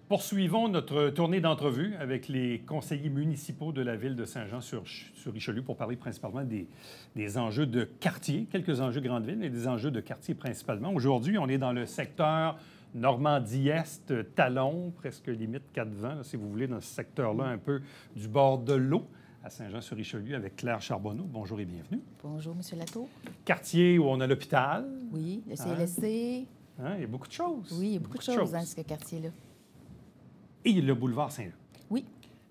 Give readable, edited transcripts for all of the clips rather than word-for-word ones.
Poursuivons notre tournée d'entrevue avec les conseillers municipaux de la ville de Saint-Jean-sur-Richelieu pour parler principalement des enjeux de quartier, quelques enjeux grande ville, mais des enjeux de quartier principalement. Aujourd'hui, on est dans le secteur Normandie-Est, Talon, presque limite Quatre-Vents, là, si vous voulez, dans ce secteur-là, un peu du bord de l'eau, à Saint-Jean-sur-Richelieu, avec Claire Charbonneau. Bonjour et bienvenue. Bonjour, M. Latour. Quartier où on a l'hôpital. Oui, le CLSC. Hein, il y a beaucoup de choses. Oui, il y a beaucoup de choses dans ce quartier-là. Et le boulevard Saint-Luc. Oui.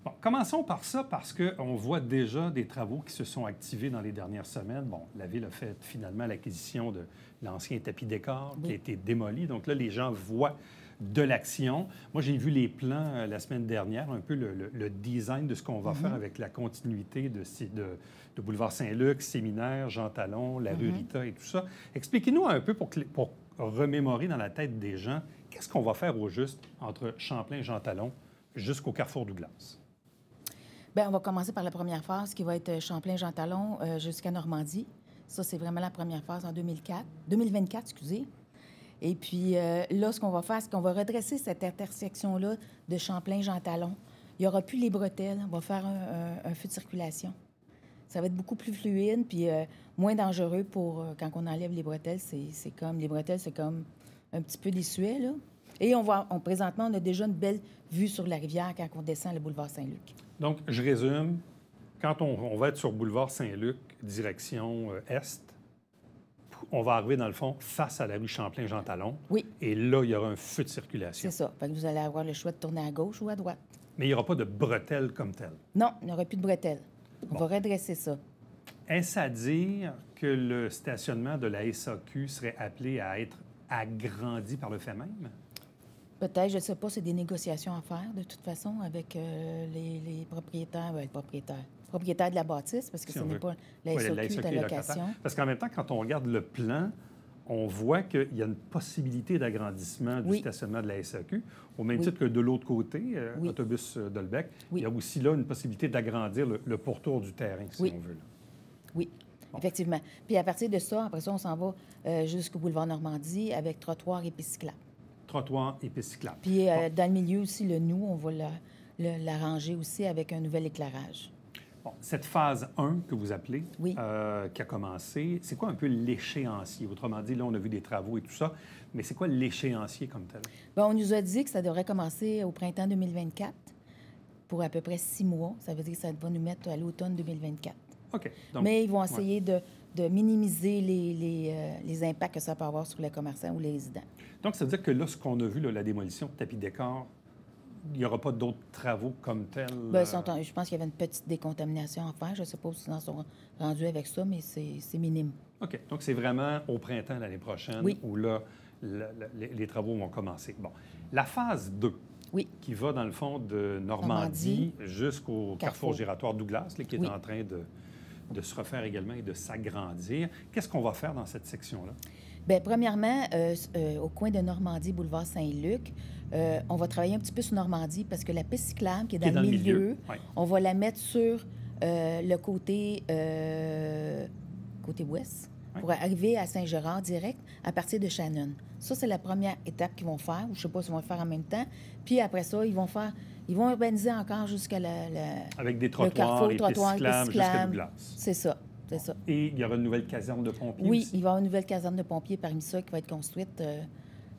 Bon, commençons par ça parce qu'on voit déjà des travaux qui se sont activés dans les dernières semaines. Bon, la Ville a fait finalement l'acquisition de l'ancien tapis décor qui a été démoli. Donc là, les gens voient de l'action. Moi, j'ai vu les plans la semaine dernière, un peu le design de ce qu'on va faire avec la continuité de boulevard Saint-Luc, Séminaire, Jean Talon, la rue Rita et tout ça. Expliquez-nous un peu pour remémorer dans la tête des gens, qu'est-ce qu'on va faire au juste entre Champlain et Jean Talon jusqu'au carrefour Douglas? Bien, on va commencer par la première phase qui va être Champlain-Jean Talon jusqu'à Normandie. Ça, c'est vraiment la première phase en 2024, excusez. Et puis là, ce qu'on va faire, c'est qu'on va redresser cette intersection-là de Champlain-Jean Talon. Il n'y aura plus les bretelles. On va faire un feu de circulation. Ça va être beaucoup plus fluide puis moins dangereux pour quand on enlève les bretelles. C'est comme les bretelles, c'est comme un petit peu désuet, là. Et présentement, on a déjà une belle vue sur la rivière quand on descend le boulevard Saint-Luc. Donc, je résume. Quand on va être sur boulevard Saint-Luc, direction est, on va arriver, dans le fond, face à la rue Champlain-Jean Talon. Oui. Et là, il y aura un feu de circulation. C'est ça. Fait que vous allez avoir le choix de tourner à gauche ou à droite. Mais il n'y aura pas de bretelles comme telles. Non, il n'y aura plus de bretelles. On va redresser ça. Est-ce à dire que le stationnement de la SAQ serait appelé à être agrandi par le fait même? Peut-être, je ne sais pas, c'est des négociations à faire, de toute façon, avec les propriétaires, propriétaires de la bâtisse, parce que ce n'est pas la SAQ de location. Parce qu'en même temps, quand on regarde le plan, on voit qu'il y a une possibilité d'agrandissement du stationnement de la SAQ, au même titre que de l'autre côté, autobus Dolbec, il y a aussi là une possibilité d'agrandir le pourtour du terrain, si on veut. Là. Oui, effectivement. Puis à partir de ça, après ça, on s'en va jusqu'au boulevard Normandie avec trottoir et piste cyclable. Trottoir et piste cyclable. Puis dans le milieu aussi, le nous, on va l'arranger aussi avec un nouvel éclairage. Bon, cette phase 1 que vous appelez, qui a commencé, c'est quoi un peu l'échéancier? Autrement dit, là, on a vu des travaux et tout ça, mais c'est quoi l'échéancier comme tel? Bien, on nous a dit que ça devrait commencer au printemps 2024 pour à peu près 6 mois. Ça veut dire que ça va nous mettre à l'automne 2024. OK. Donc, mais ils vont essayer de minimiser les impacts que ça peut avoir sur les commerçants ou les résidents. Donc, ça veut dire que là, ce qu'on a vu, là, la démolition de tapis décor, il n'y aura pas d'autres travaux comme tels? Bien, je pense qu'il y avait une petite décontamination à faire. Je ne sais pas s'ils en sont rendus avec ça, mais c'est minime. OK. Donc, c'est vraiment au printemps l'année prochaine où là, les travaux vont commencer. Bon. La phase 2, qui va, dans le fond, de Normandie jusqu'au carrefour giratoire Douglas, là, qui est en train de se refaire également et de s'agrandir. Qu'est-ce qu'on va faire dans cette section-là? Bien, premièrement, au coin de Normandie, boulevard Saint-Luc, on va travailler un petit peu sur Normandie parce que la piste cyclable qui est dans le milieu, on va la mettre sur le côté ouest pour arriver à Saint-Gérard direct à partir de Shannon. Ça, c'est la première étape qu'ils vont faire. Je ne sais pas s'ils vont le faire en même temps. Puis après ça, ils vont urbaniser encore jusqu'à avec des trottoirs et pistes cyclables jusqu'à Douglas. C'est ça. C'est ça. Et il y aura une nouvelle caserne de pompiers Oui, aussi? il va y avoir une nouvelle caserne de pompiers parmi ça qui va être construite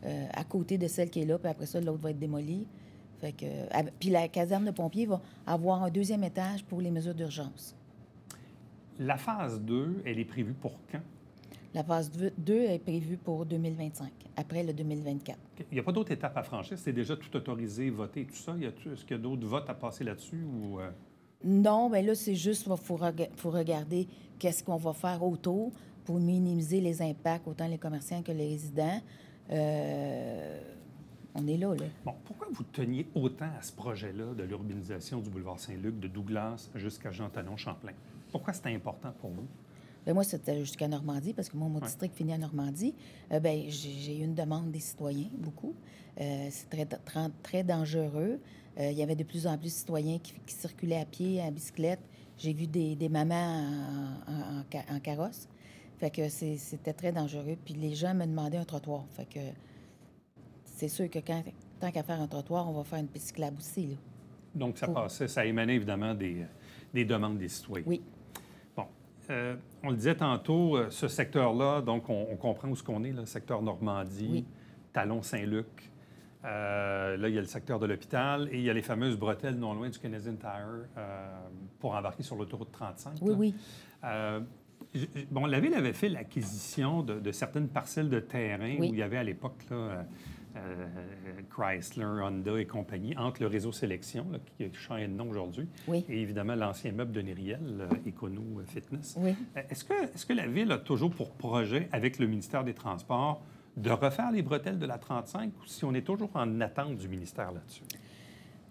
à côté de celle qui est là, puis après ça, l'autre va être démolie. Fait que, puis la caserne de pompiers va avoir un deuxième étage pour les mesures d'urgence. La phase 2, elle est prévue pour quand? La phase 2 est prévue pour 2025, après le 2024. Okay. Il n'y a pas d'autres étapes à franchir? C'est déjà tout autorisé, voté, tout ça? Est-ce qu'il y a d'autres votes à passer là-dessus? Ou Non, bien là, c'est juste qu'il faut regarder qu'est-ce qu'on va faire autour pour minimiser les impacts, autant les commerçants que les résidents. On est là. Bon, pourquoi vous teniez autant à ce projet-là de l'urbanisation du boulevard Saint-Luc, de Douglas jusqu'à Jean Talon, Champlain? Pourquoi c'était important pour vous? Bien, moi, c'était jusqu'à Normandie, parce que moi, mon district finit à Normandie. Bien, j'ai eu une demande des citoyens, beaucoup. C'est très dangereux. Il y avait de plus en plus de citoyens qui circulaient à pied, en bicyclette. J'ai vu des mamans en carrosse. Fait que c'était très dangereux. Puis les gens me demandaient un trottoir. Fait que c'est sûr que quand tant qu'à faire un trottoir, on va faire une piste cyclable aussi, là. Donc, ça émanait évidemment des demandes des citoyens. Oui. Bon. On le disait tantôt, ce secteur-là, donc on comprend où ce qu'on est, le secteur Normandie, Oui. Talon-Saint-Luc. Là, il y a le secteur de l'hôpital et il y a les fameuses bretelles non loin du Canadian Tire pour embarquer sur l'autoroute 35. Oui, là. oui. Bon, la Ville avait fait l'acquisition de certaines parcelles de terrain Oui. où il y avait à l'époque là, Chrysler, Honda et compagnie, entre le réseau Sélection, là, qui a changé de nom aujourd'hui, Oui. et évidemment l'ancien meuble de Nériel, Econo Fitness. Oui. Est-ce que la Ville a toujours pour projet, avec le ministère des Transports, de refaire les bretelles de la 35 ou si on est toujours en attente du ministère là-dessus?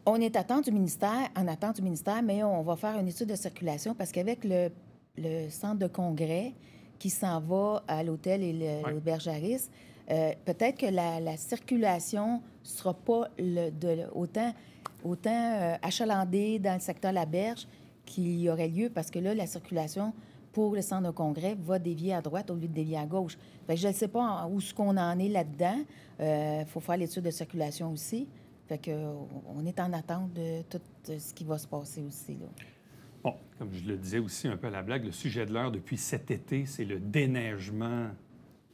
On est en attente du ministère, mais on va faire une étude de circulation parce qu'avec le centre de congrès qui s'en va à l'hôtel et l'auberge Harris, peut-être que la circulation ne sera pas autant achalandée dans le secteur La Berge qu'il y aurait lieu parce que là, la circulation pour le centre de congrès va dévier à droite au lieu de dévier à gauche. Fait que je ne sais pas où ce qu'on en est là-dedans. Il faut faire l'étude de circulation aussi. Fait que, on est en attente de tout ce qui va se passer aussi, là. Bon, comme je le disais aussi un peu à la blague, le sujet de l'heure depuis cet été, c'est le déneigement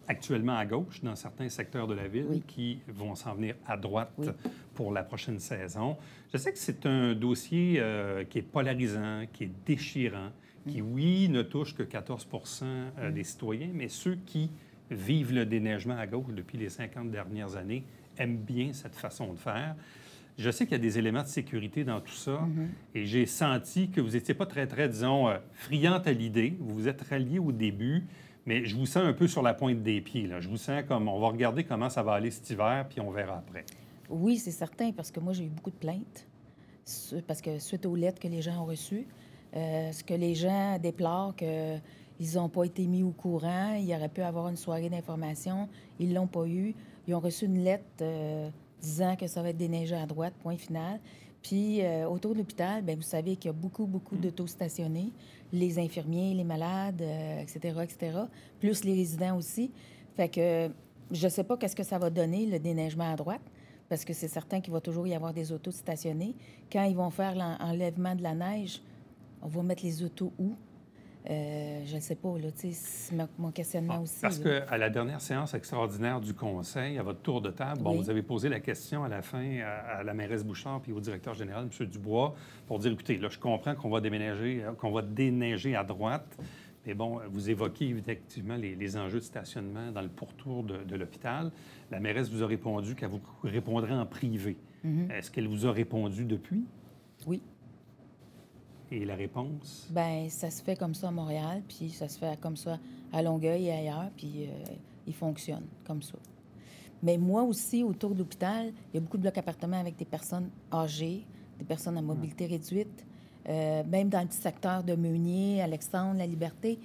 actuellement à gauche dans certains secteurs de la ville Oui. qui vont s'en venir à droite Oui. pour la prochaine saison. Je sais que c'est un dossier qui est polarisant, qui est déchirant, qui, oui, ne touche que 14 des citoyens, mais ceux qui vivent le déneigement à gauche depuis les 50 dernières années aiment bien cette façon de faire. Je sais qu'il y a des éléments de sécurité dans tout ça et j'ai senti que vous n'étiez pas très, disons, friande à l'idée. Vous vous êtes rallié au début, mais je vous sens un peu sur la pointe des pieds, là. Je vous sens comme, on va regarder comment ça va aller cet hiver, puis on verra après. Oui, c'est certain, parce que moi, j'ai eu beaucoup de plaintes, parce que suite aux lettres que les gens ont reçues, ce que les gens déplorent, qu'ils n'ont pas été mis au courant, il y aurait pu avoir une soirée d'information, ils ne l'ont pas eu. Ils ont reçu une lettre disant que ça va être déneigé à droite, point final. Puis, autour de l'hôpital, bien, vous savez qu'il y a beaucoup d'autos stationnés, les infirmiers, les malades, etc., plus les résidents aussi. Fait que je ne sais pas qu'est-ce que ça va donner, le déneigement à droite, parce que c'est certain qu'il va toujours y avoir des autos stationnés. Quand ils vont faire l'enlèvement de la neige, on va mettre les autos où? Je ne sais pas, là, tu sais, c'est mon questionnement aussi. Parce là. qu'à la dernière séance extraordinaire du Conseil, à votre tour de table, bon, Oui. vous avez posé la question à la fin à la mairesse Bouchard puis au directeur général, M. Dubois, pour dire, écoutez, là, je comprends qu'on va déneiger à droite, mais bon, vous évoquez effectivement les enjeux de stationnement dans le pourtour de l'hôpital. La mairesse vous a répondu qu'elle vous répondrait en privé. Est-ce qu'elle vous a répondu depuis? Oui. Et la réponse? Bien, ça se fait comme ça à Montréal, puis ça se fait comme ça à Longueuil et ailleurs, puis il fonctionne comme ça. Mais moi aussi, autour de l'hôpital, il y a beaucoup de blocs appartements avec des personnes âgées, des personnes à mobilité réduite. Même dans le petit secteur de Meunier, Alexandre, La Liberté,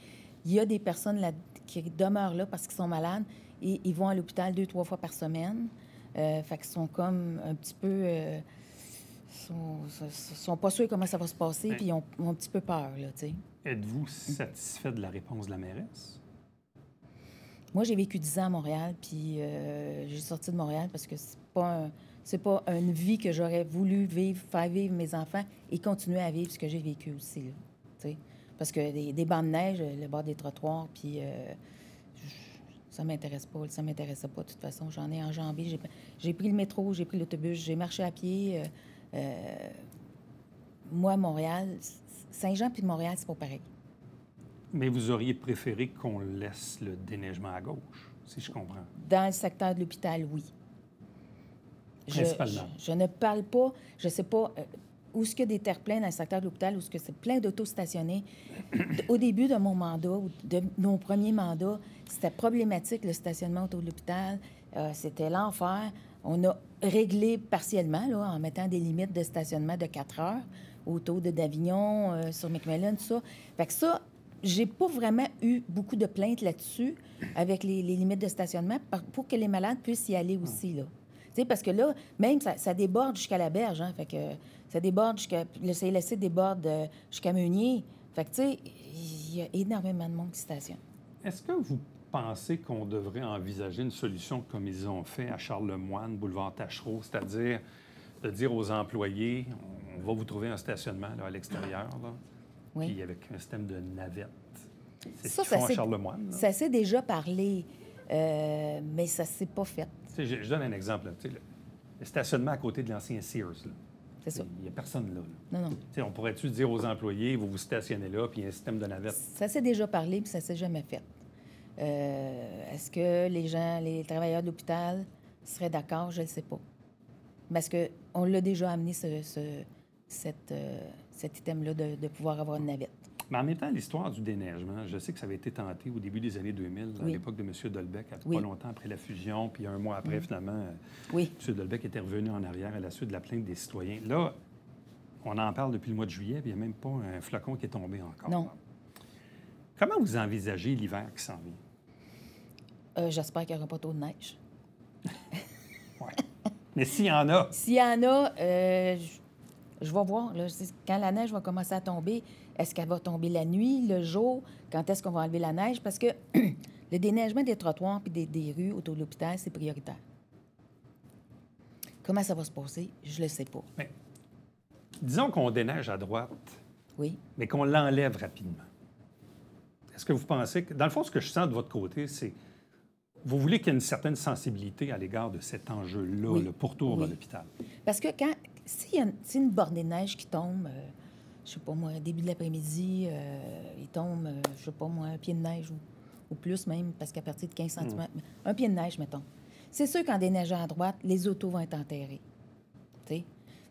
il y a des personnes là, qui demeurent là parce qu'ils sont malades et ils vont à l'hôpital 2-3 fois par semaine. Fait qu'ils sont comme un petit peu... sont pas sûrs comment ça va se passer, puis ils ont un petit peu peur, là, tu sais. Êtes-vous satisfait de la réponse de la mairesse? Moi, j'ai vécu 10 ans à Montréal, puis j'ai sorti de Montréal parce que c'est pas une vie que j'aurais voulu vivre, faire vivre mes enfants et continuer à vivre ce que j'ai vécu aussi, là, tu sais. Parce que des bancs de neige, le bord des trottoirs, puis ça m'intéresse pas. Ça m'intéressait pas, de toute façon. J'en ai enjambé. J'ai pris le métro, j'ai pris l'autobus, j'ai marché à pied. Moi, Montréal, Saint-Jean puis Montréal, c'est pas pareil. Mais vous auriez préféré qu'on laisse le déneigement à gauche, si je comprends. Dans le secteur de l'hôpital, oui. Principalement. Je ne parle pas, je sais pas, où est-ce qu'il y a des terre-pleins dans le secteur de l'hôpital, où est-ce que c'est plein d'autos stationnés. Au début de mon mandat, ou de nos premiers mandats, c'était problématique, le stationnement autour de l'hôpital. C'était l'enfer. On a réglé partiellement, là, en mettant des limites de stationnement de 4 heures autour d'Avignon, sur McMillan, tout ça. Fait que ça, j'ai pas vraiment eu beaucoup de plaintes là-dessus avec les limites de stationnement pour que les malades puissent y aller aussi, là. Tu sais, parce que là, même, ça déborde jusqu'à la berge, hein. Fait que ça déborde jusqu'à... Le CLSC déborde jusqu'à Meunier. Fait que, tu sais, il y a énormément de monde qui stationne. Est-ce que vous pensez qu'on devrait envisager une solution comme ils ont fait à Charlemagne, boulevard Tachereau, c'est-à-dire de dire aux employés, on va vous trouver un stationnement là, à l'extérieur, là, Oui. puis avec un système de navette. C'est Ça, ce qu'ils font à Charlemagne. Là. Ça s'est déjà parlé, mais ça ne s'est pas fait. Je donne un exemple. Là, le stationnement à côté de l'ancien Sears. Là. C'est ça. Il n'y a personne là. Non, non. On pourrait-tu dire aux employés, vous vous stationnez là, puis il y a un système de navette? Ça s'est déjà parlé, puis ça ne s'est jamais fait. Est-ce que les travailleurs de l'hôpital seraient d'accord? Je ne le sais pas. Parce qu'on l'a déjà amené, cet item-là, de pouvoir avoir une navette. Mais en même temps, l'histoire du déneigement, je sais que ça avait été tenté au début des années 2000, à l'époque de M. Dolbeck, pas longtemps après la fusion, puis un mois après, finalement, M. Dolbeck était revenu en arrière à la suite de la plainte des citoyens. Là, on en parle depuis le mois de juillet, puis il n'y a même pas un flocon qui est tombé encore. Non. Comment vous envisagez l'hiver qui s'en vient? J'espère qu'il n'y aura pas trop de neige. Oui. Mais s'il y en a... S'il y en a, je vais voir. Là, quand la neige va commencer à tomber, est-ce qu'elle va tomber la nuit, le jour? Quand est-ce qu'on va enlever la neige? Parce que le déneigement des trottoirs et des rues autour de l'hôpital, c'est prioritaire. Comment ça va se passer? Je ne le sais pas. Mais, disons qu'on déneige à droite, mais qu'on l'enlève rapidement. Est-ce que vous pensez que... Dans le fond, ce que je sens de votre côté, c'est... Vous voulez qu'il y ait une certaine sensibilité à l'égard de cet enjeu-là, le pourtour de l'hôpital? Parce que s'il y a une bordée de neige qui tombe, je sais pas moi, début de l'après-midi, il tombe, je sais pas moi, un pied de neige ou plus même, parce qu'à partir de 15 cm, un pied de neige, mettons. C'est sûr qu'en déneigeant à droite, les autos vont être enterrées. T'sais?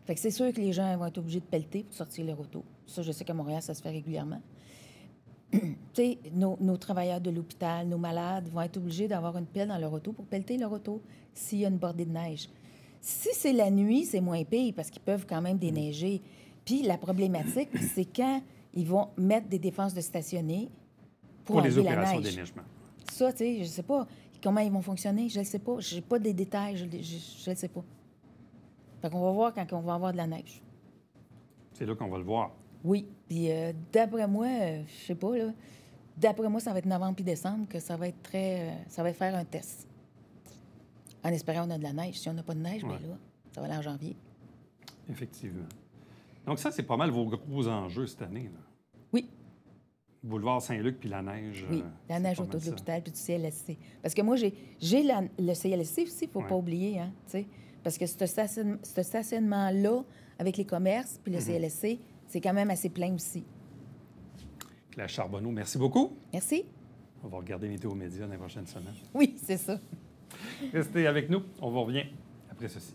Fait que c'est sûr que les gens vont être obligés de pelleter pour sortir leur auto. Ça, je sais qu'à Montréal, ça se fait régulièrement. Nos travailleurs de l'hôpital, nos malades vont être obligés d'avoir une pelle dans leur auto pour pelleter leur auto s'il y a une bordée de neige. Si c'est la nuit, c'est moins pire parce qu'ils peuvent quand même déneiger. Puis la problématique, c'est quand ils vont mettre des défenses de stationner pour enlever les opérations la neige. de déneigement. Ça, tu sais, je ne sais pas comment ils vont fonctionner. Je ne sais pas. Je n'ai pas des détails. Je ne sais pas. Fait qu'on va voir quand on va avoir de la neige. C'est là qu'on va le voir. Oui. Puis d'après moi, je sais pas, là, d'après moi, ça va être novembre puis décembre que ça va être ça va faire un test. En espérant qu'on a de la neige. Si on n'a pas de neige, bien là, ça va aller en janvier. Effectivement. Donc ça, c'est pas mal vos gros enjeux cette année, là. Oui. Boulevard Saint-Luc puis la neige. Oui, la neige autour de l'hôpital puis du CLSC. Parce que moi, j'ai le CLSC aussi, il ne faut pas oublier, hein, tu sais. Parce que ce stationnement-là, avec les commerces puis le CLSC, c'est quand même assez plein aussi. Claire Charbonneau, merci beaucoup. Merci. On va regarder Météo Média dans les prochaines semaines. Oui, c'est ça. Restez avec nous. On vous revient après ceci.